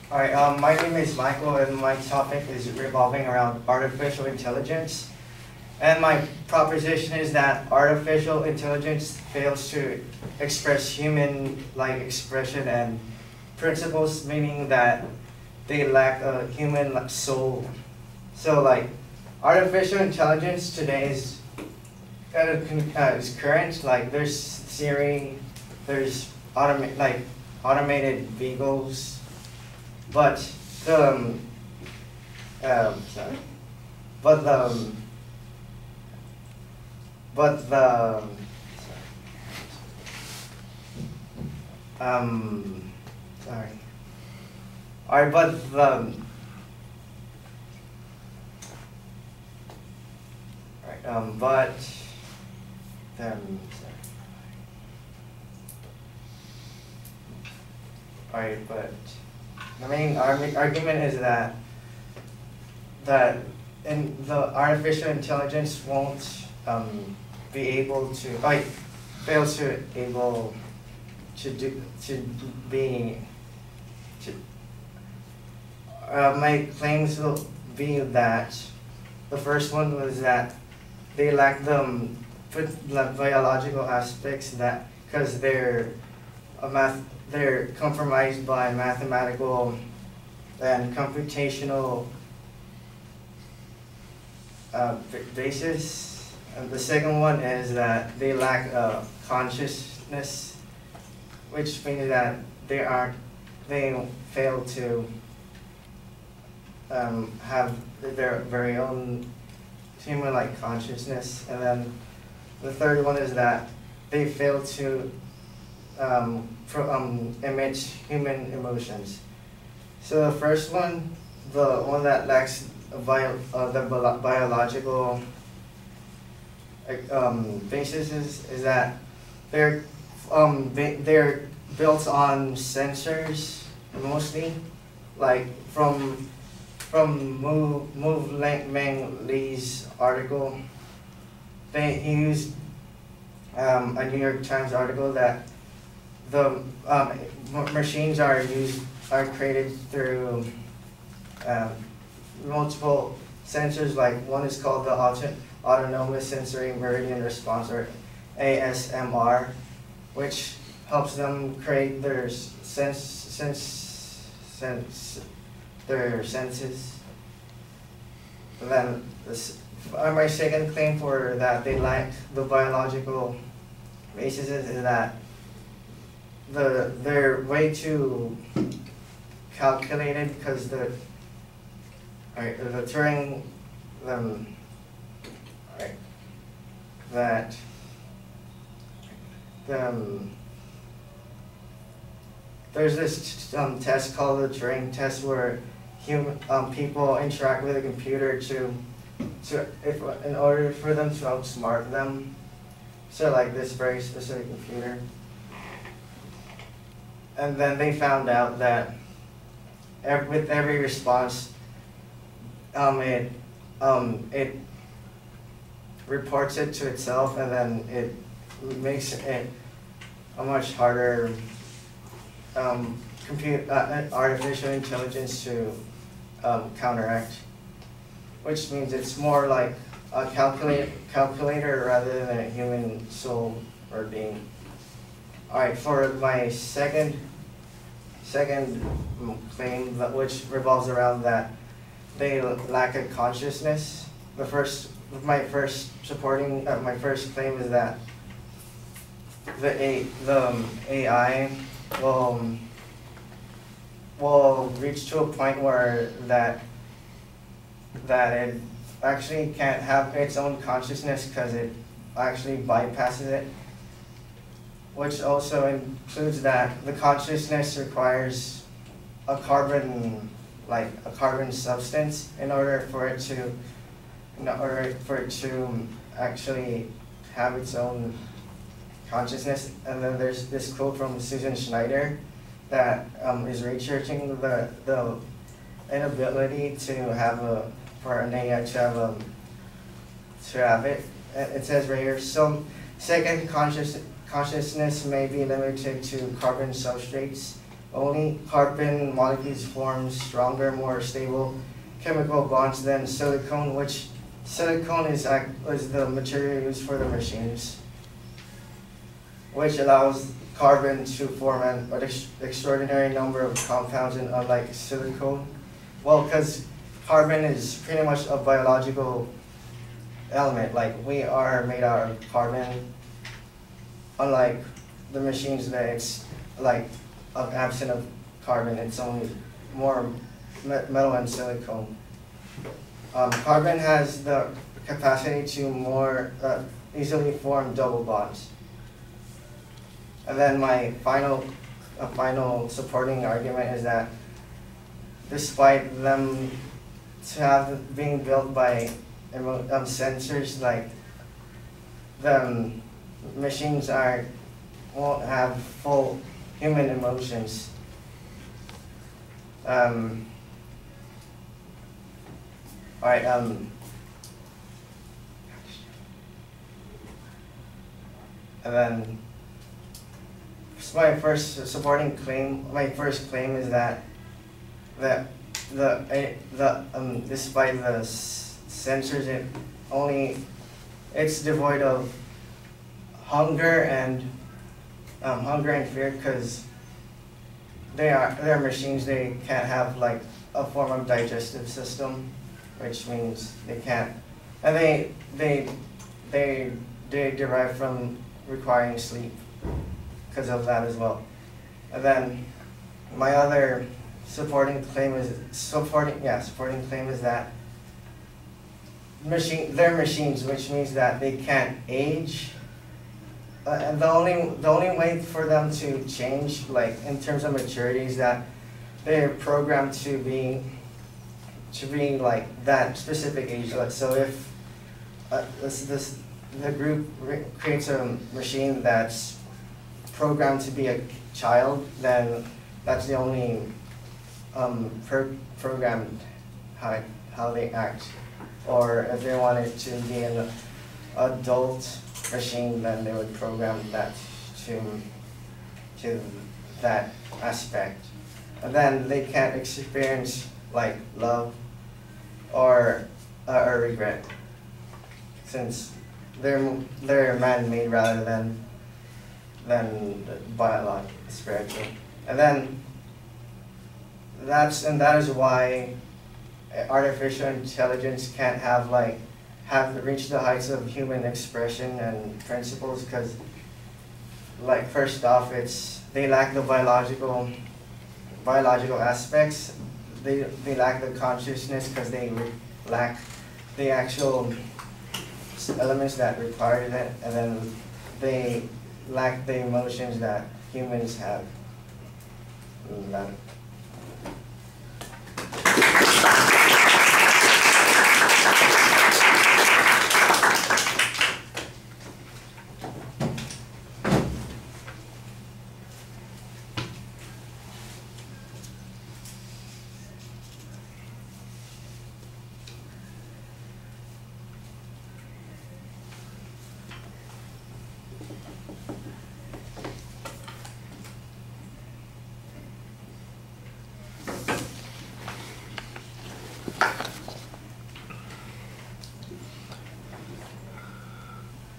All right, my name is Michael, and my topic is revolving around artificial intelligence. And my proposition is that artificial intelligence fails to express human-like expression and principles, meaning that they lack a human soul. So, like, artificial intelligence today is current. Like, there's Siri, there's automated vehicles, but the sorry, but the but the sorry. All right, but the but sorry. All right, but the main argument is that in the artificial intelligence won't be able to fails to able to do to be to my claims will be that the first one was that they lack the biological aspects, that because they're compromised by mathematical and computational basis. And the second one is that they lack consciousness, which means that they fail to have their very own human-like consciousness. And then the third one is that they fail to emit human emotions. So the first one, the one that lacks the biological basis, is that they're built on sensors mostly, like from Meng Lee's article. He used a New York Times article that the machines are created through multiple sensors. Like one is called the Autonomous Sensory Meridian Response, or ASMR, which helps them create their their senses. And then my second claim for that they lack the biological basis is that they're way too calculated, because the Turing that there's this test called the Turing test, where people interact with a computer in order for them to outsmart them. So like this very specific computer. And then they found out that with every response, it reports it to itself, and then it makes it a much harder artificial intelligence to counteract, which means it's more like a calculator rather than a human soul or being. All right, for my second claim, which revolves around that they lack a consciousness. My first claim is that the AI will reach to a point where that it actually can't have its own consciousness, because it actually bypasses it, which also includes that the consciousness requires a carbon substance in order for it to actually have its own consciousness. And then there's this quote from Susan Schneider that is researching the inability for an AI to have it. It says right here, some second consciousness may be limited to carbon substrates, only carbon molecules form stronger, more stable chemical bonds than silicone, which silicone is the material used for the machines, which allows carbon to form an extraordinary number of compounds, and unlike silicone. Well, because carbon is pretty much a biological element, like we are made out of carbon, unlike the machines that it's like absent of carbon, it's only more metal and silicone. Carbon has the capacity to more easily form double bonds. And then my final supporting argument is that despite them being built by sensors, like the machines won't have full human emotions. Alright, and then my first claim is that despite the sensors, it's devoid of hunger and fear, because they're machines. They can't have like a form of digestive system, which means they can't, and they derive from requiring sleep because of that as well. And then my other supporting claim is that they're machines, which means that they can't age. And the only way for them to change, like in terms of maturity, is that they're programmed to be like that specific age. So if the group creates a machine that's programmed to be a child, then that's the only programmed how they act. Or if they wanted to be an adult machine, then they would program that to that aspect. And then they can't experience like love or regret, since they're man-made rather than biological, spiritual. And then that is why artificial intelligence can't have reached the heights of human expression and principles, because, like, first off, they lack the biological aspects. They lack the consciousness, because they lack the actual elements that require it, and then they lack the emotions that humans have.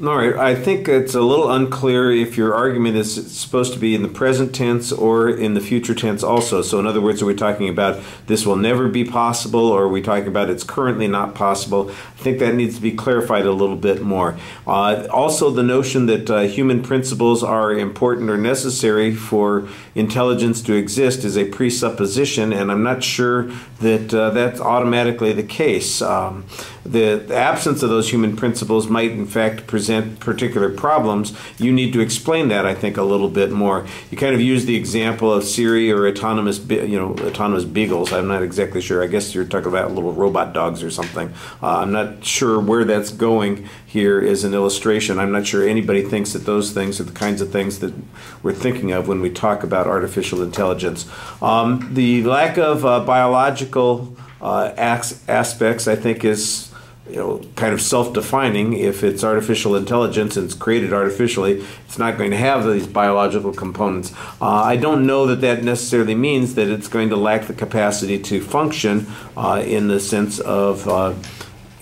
All right, I think it's a little unclear if your argument is supposed to be in the present tense or in the future tense also. So in other words, are we talking about this will never be possible, or are we talking about it's currently not possible? I think that needs to be clarified a little bit more. Also, the notion that human principles are important or necessary for intelligence to exist is a presupposition, and I'm not sure that that's automatically the case. The absence of those human principles might in fact present particular problems. You need to explain that, I think, a little bit more. You kind of use the example of Siri or autonomous beagles. I'm not exactly sure. I guess you're talking about little robot dogs or something. I'm not sure where that's going here as an illustration. I'm not sure anybody thinks that those things are the kinds of things that we're thinking of when we talk about artificial intelligence. The lack of biological aspects, I think, is kind of self-defining. If it's artificial intelligence and it's created artificially, it's not going to have these biological components. I don't know that that necessarily means that it's going to lack the capacity to function in the sense of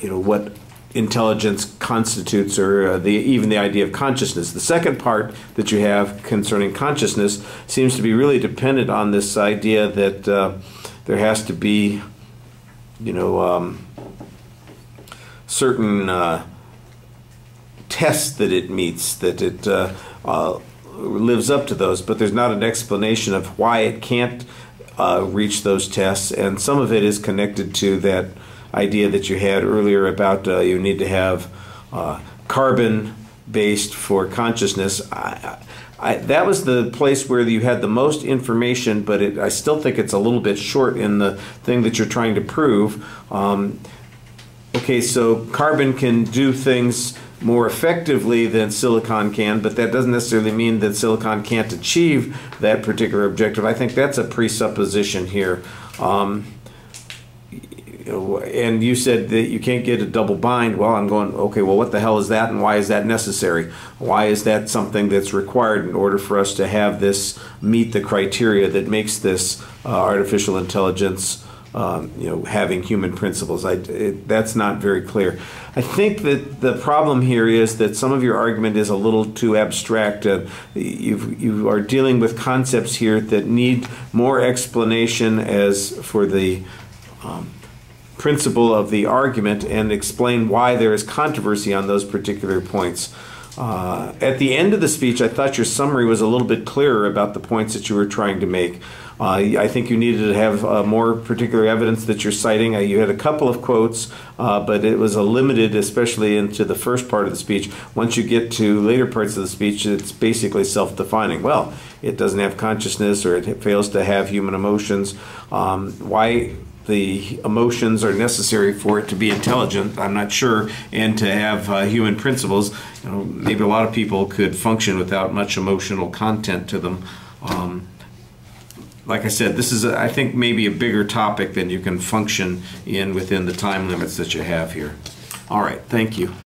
what intelligence constitutes, or even the idea of consciousness. The second part that you have concerning consciousness seems to be really dependent on this idea that there has to be certain tests that it meets, that it lives up to those, but there's not an explanation of why it can't reach those tests, and some of it is connected to that idea that you had earlier about you need to have carbon-based for consciousness. That was the place where you had the most information, but I still think it's a little bit short in the thing that you're trying to prove. Okay, so carbon can do things more effectively than silicon can, but that doesn't necessarily mean that silicon can't achieve that particular objective. I think that's a presupposition here. And you said that you can't get a double bind. Well, I'm going, okay, well, what the hell is that, and why is that necessary? Why is that something that's required in order for us to have this meet the criteria that makes this artificial intelligence having human principles? That's not very clear. I think that the problem here is that some of your argument is a little too abstract. You are dealing with concepts here that need more explanation as for the principle of the argument, and explain why there is controversy on those particular points. At the end of the speech, I thought your summary was a little bit clearer about the points that you were trying to make. I think you needed to have more particular evidence that you're citing. You had a couple of quotes, but it was limited, especially into the first part of the speech. Once you get to later parts of the speech, it's basically self-defining. Well, it doesn't have consciousness, or it fails to have human emotions. Why the emotions are necessary for it to be intelligent, I'm not sure, and to have human principles. Maybe a lot of people could function without much emotional content to them. Like I said, this is, I think, maybe a bigger topic than you can function in within the time limits that you have here. All right, thank you.